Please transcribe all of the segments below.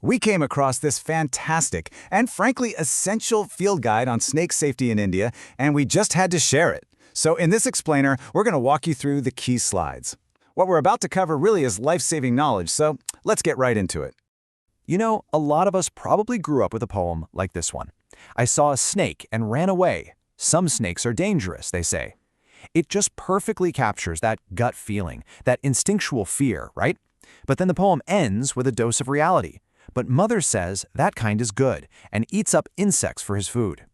We came across this fantastic and frankly essential field guide on snake safety in India, and we just had to share it. So in this explainer, we're going to walk you through the key slides. What we're about to cover really is life-saving knowledge, so let's get right into it. You know, a lot of us probably grew up with a poem like this one. I saw a snake and ran away. Some snakes are dangerous, they say. It just perfectly captures that gut feeling, that instinctual fear, right? But then the poem ends with a dose of reality. But Mother says that kind is good and eats up insects for his food.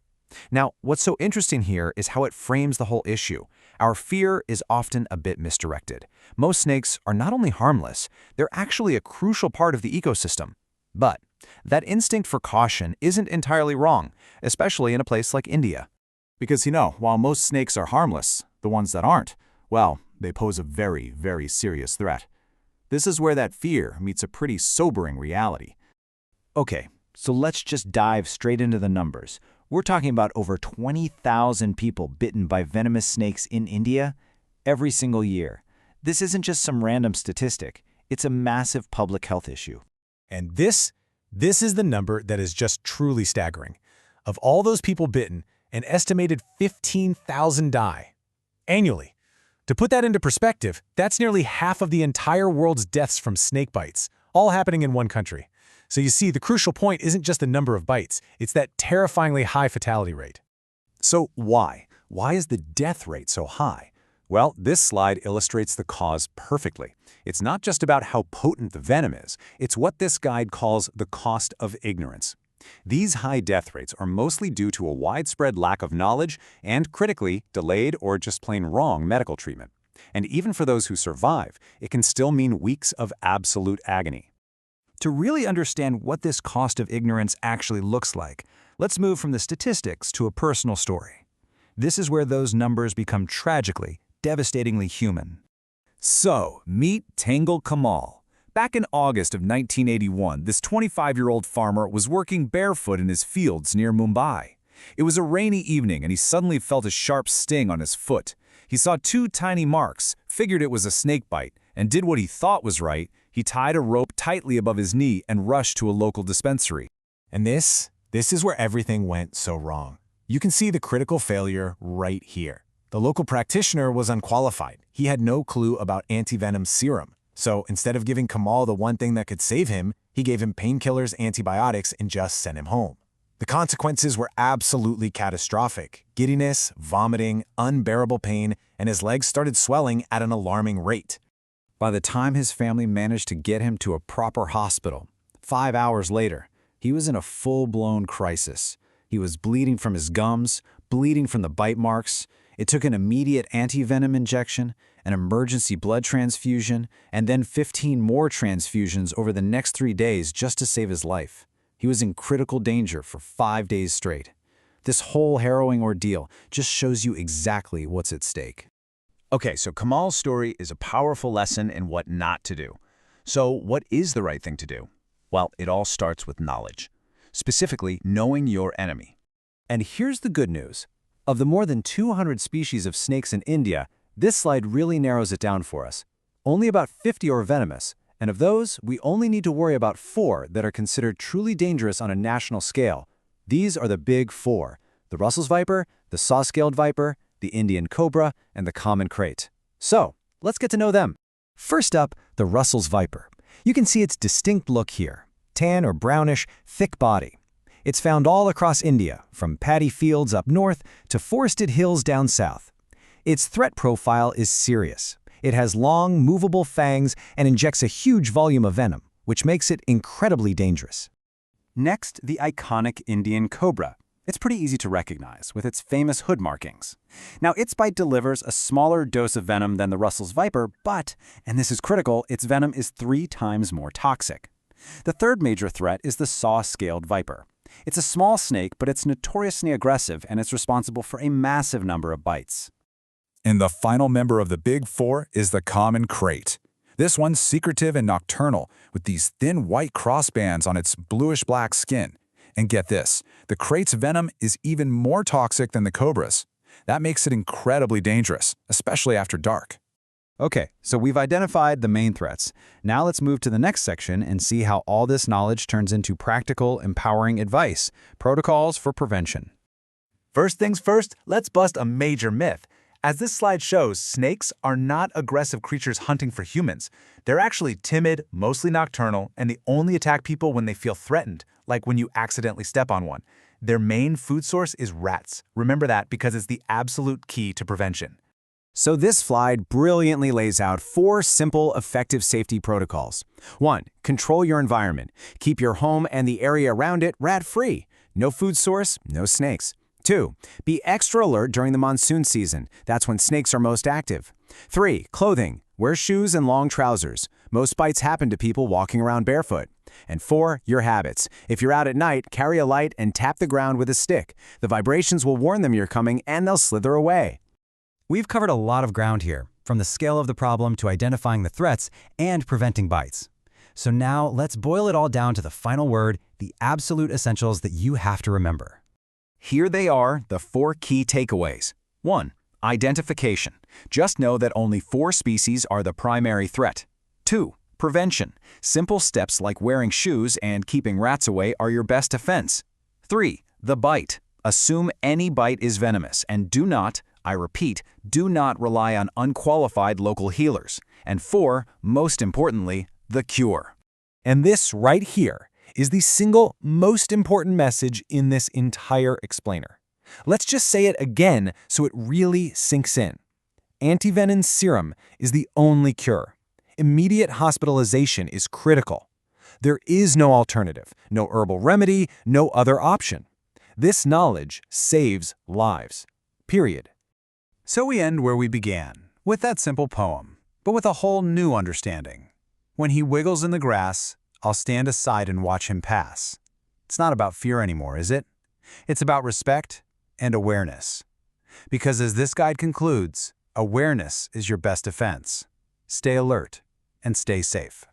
Now, what's so interesting here is how it frames the whole issue. Our fear is often a bit misdirected. Most snakes are not only harmless, they're actually a crucial part of the ecosystem. But that instinct for caution isn't entirely wrong, especially in a place like India. Because, while most snakes are harmless, the ones that aren't, well, they pose a very, very serious threat. This is where that fear meets a pretty sobering reality. Okay, so let's just dive straight into the numbers. We're talking about over 20,000 people bitten by venomous snakes in India every single year. This isn't just some random statistic. It's a massive public health issue. And this is the number that is just truly staggering. Of all those people bitten, an estimated 15,000 die annually. To put that into perspective, that's nearly half of the entire world's deaths from snake bites, all happening in one country. So you see, the crucial point isn't just the number of bites, it's that terrifyingly high fatality rate. So why? Why is the death rate so high? Well, this slide illustrates the cause perfectly. It's not just about how potent the venom is, it's what this guide calls the cost of ignorance. These high death rates are mostly due to a widespread lack of knowledge and, critically, delayed or just plain wrong medical treatment. And even for those who survive, it can still mean weeks of absolute agony. To really understand what this cost of ignorance actually looks like, let's move from the statistics to a personal story. This is where those numbers become tragically, devastatingly human. So, meet Tangle Kamal. Back in August of 1981, this 25-year-old farmer was working barefoot in his fields near Mumbai. It was a rainy evening and he suddenly felt a sharp sting on his foot. He saw two tiny marks, figured it was a snake bite, and did what he thought was right. He tied a rope tightly above his knee and rushed to a local dispensary. And this is where everything went so wrong. You can see the critical failure right here. The local practitioner was unqualified. He had no clue about antivenom serum. So instead of giving Kamal the one thing that could save him, he gave him painkillers, antibiotics, and just sent him home. The consequences were absolutely catastrophic. Giddiness, vomiting, unbearable pain, and his legs started swelling at an alarming rate. By the time his family managed to get him to a proper hospital, 5 hours later, he was in a full-blown crisis. He was bleeding from his gums, bleeding from the bite marks. It took an immediate antivenom injection, an emergency blood transfusion, and then 15 more transfusions over the next 3 days just to save his life. He was in critical danger for 5 days straight. This whole harrowing ordeal just shows you exactly what's at stake. Okay, so Kamal's story is a powerful lesson in what not to do. So what is the right thing to do? Well, it all starts with knowledge, specifically knowing your enemy. And here's the good news. Of the more than 200 species of snakes in India, this slide really narrows it down for us. Only about 50 are venomous, and of those, we only need to worry about 4 that are considered truly dangerous on a national scale. These are the big 4: the Russell's viper, the saw-scaled viper, the Indian cobra, and the common krait. So, let's get to know them. First up, the Russell's viper. You can see its distinct look here. Tan or brownish, thick body. It's found all across India, from paddy fields up north to forested hills down south. Its threat profile is serious. It has long, movable fangs and injects a huge volume of venom, which makes it incredibly dangerous. Next, the iconic Indian cobra. It's pretty easy to recognize, with its famous hood markings. Now, its bite delivers a smaller dose of venom than the Russell's viper, but, and this is critical, its venom is 3 times more toxic. The third major threat is the saw-scaled viper. It's a small snake, but it's notoriously aggressive, and it's responsible for a massive number of bites. And the final member of the Big Four is the common krait. This one's secretive and nocturnal, with these thin white crossbands on its bluish-black skin. And get this, the krait's venom is even more toxic than the cobra's. That makes it incredibly dangerous, especially after dark. Okay, so we've identified the main threats. Now let's move to the next section and see how all this knowledge turns into practical, empowering advice, protocols for prevention. First things first, let's bust a major myth. As this slide shows, snakes are not aggressive creatures hunting for humans. They're actually timid, mostly nocturnal, and they only attack people when they feel threatened, like when you accidentally step on one. Their main food source is rats. Remember that because it's the absolute key to prevention. So this slide brilliantly lays out 4 simple, effective safety protocols. 1. Control your environment. Keep your home and the area around it rat-free. No food source, no snakes. 2. Be extra alert during the monsoon season. That's when snakes are most active. 3. Clothing. Wear shoes and long trousers. Most bites happen to people walking around barefoot. And 4. Your habits. If you're out at night, carry a light and tap the ground with a stick. The vibrations will warn them you're coming and they'll slither away. We've covered a lot of ground here, from the scale of the problem to identifying the threats and preventing bites. So now let's boil it all down to the final word, the absolute essentials that you have to remember. Here they are, the 4 key takeaways. 1. Identification. Just know that only 4 species are the primary threat. 2. Prevention. Simple steps like wearing shoes and keeping rats away are your best defense. 3. The bite. Assume any bite is venomous and do not, I repeat, do not rely on unqualified local healers. And 4, most importantly, the cure. And this right here is the single most important message in this entire explainer. Let's just say it again so it really sinks in. Antivenom serum is the only cure. Immediate hospitalization is critical. There is no alternative, no herbal remedy, no other option. This knowledge saves lives. Period. So we end where we began, with that simple poem, but with a whole new understanding. When he wiggles in the grass, I'll stand aside and watch him pass. It's not about fear anymore, is it? It's about respect and awareness. Because as this guide concludes, awareness is your best defense. Stay alert and stay safe.